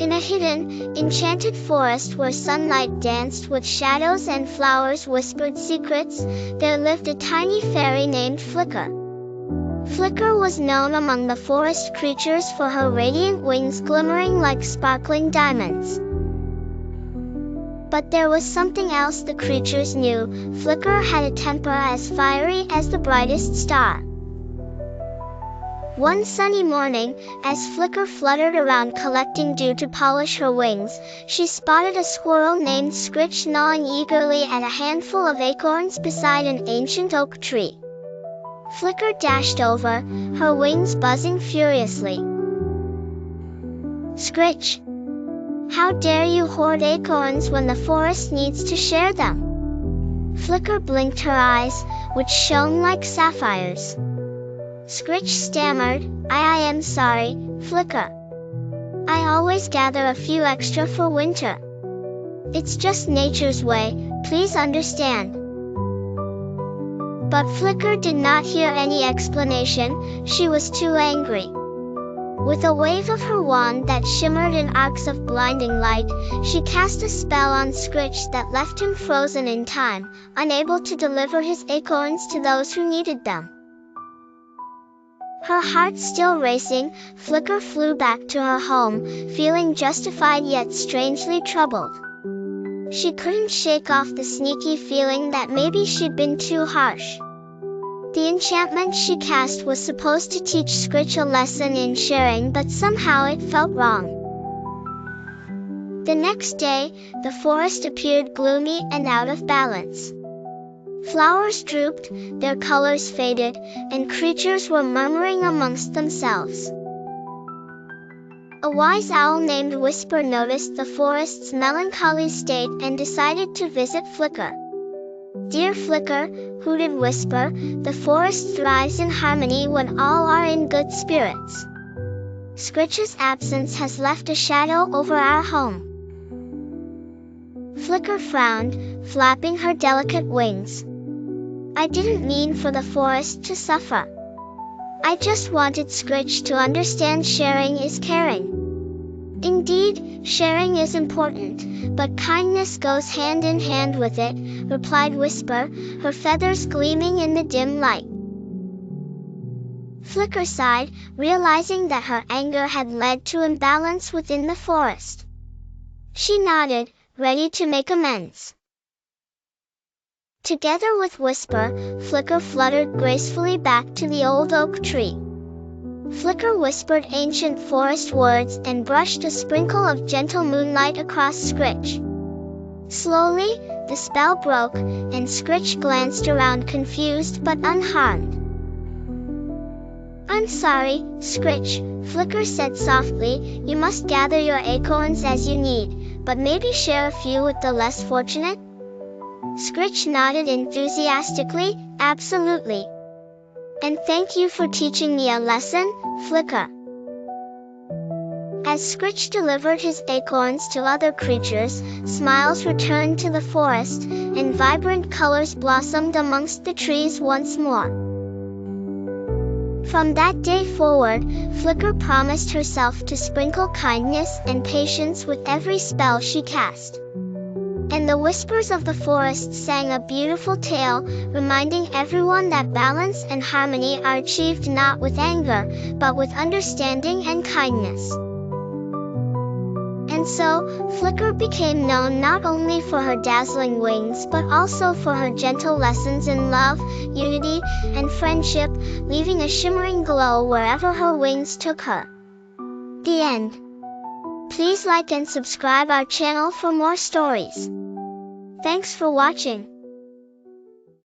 In a hidden, enchanted forest where sunlight danced with shadows and flowers whispered secrets, there lived a tiny fairy named Flicker. Flicker was known among the forest creatures for her radiant wings glimmering like sparkling diamonds. But there was something else the creatures knew. Flicker had a temper as fiery as the brightest star. One sunny morning, as Flicker fluttered around collecting dew to polish her wings, she spotted a squirrel named Scritch gnawing eagerly at a handful of acorns beside an ancient oak tree. Flicker dashed over, her wings buzzing furiously. "Scritch! How dare you hoard acorns when the forest needs to share them?" Flicker blinked her eyes, which shone like sapphires. Scritch stammered, I am sorry, Flicker. I always gather a few extra for winter. It's just nature's way, please understand." But Flicker did not hear any explanation, she was too angry. With a wave of her wand that shimmered in arcs of blinding light, she cast a spell on Scritch that left him frozen in time, unable to deliver his acorns to those who needed them. Her heart still racing, Flicker flew back to her home, feeling justified yet strangely troubled. She couldn't shake off the sneaky feeling that maybe she'd been too harsh. The enchantment she cast was supposed to teach Scritch a lesson in sharing, but somehow it felt wrong. The next day, the forest appeared gloomy and out of balance. Flowers drooped, their colors faded, and creatures were murmuring amongst themselves. A wise owl named Whisper noticed the forest's melancholy state and decided to visit Flicker. "Dear Flicker," hooted Whisper, "the forest thrives in harmony when all are in good spirits. Scritch's absence has left a shadow over our home." Flicker frowned, flapping her delicate wings. "I didn't mean for the forest to suffer. I just wanted Scritch to understand sharing is caring." "Indeed, sharing is important, but kindness goes hand in hand with it," replied Whisper, her feathers gleaming in the dim light. Flicker sighed, realizing that her anger had led to imbalance within the forest. She nodded, ready to make amends. Together with Whisper, Flicker fluttered gracefully back to the old oak tree. Flicker whispered ancient forest words and brushed a sprinkle of gentle moonlight across Scritch. Slowly, the spell broke, and Scritch glanced around confused but unharmed. "I'm sorry, Scritch," Flicker said softly, "you must gather your acorns as you need, but maybe share a few with the less fortunate?" Scritch nodded enthusiastically, "Absolutely. And thank you for teaching me a lesson, Flicker." As Scritch delivered his acorns to other creatures, smiles returned to the forest, and vibrant colors blossomed amongst the trees once more. From that day forward, Flicker promised herself to sprinkle kindness and patience with every spell she cast. And the whispers of the forest sang a beautiful tale, reminding everyone that balance and harmony are achieved not with anger, but with understanding and kindness. And so, Flicker became known not only for her dazzling wings but also for her gentle lessons in love, unity, and friendship, leaving a shimmering glow wherever her wings took her. The end. Please like and subscribe our channel for more stories. Thanks for watching.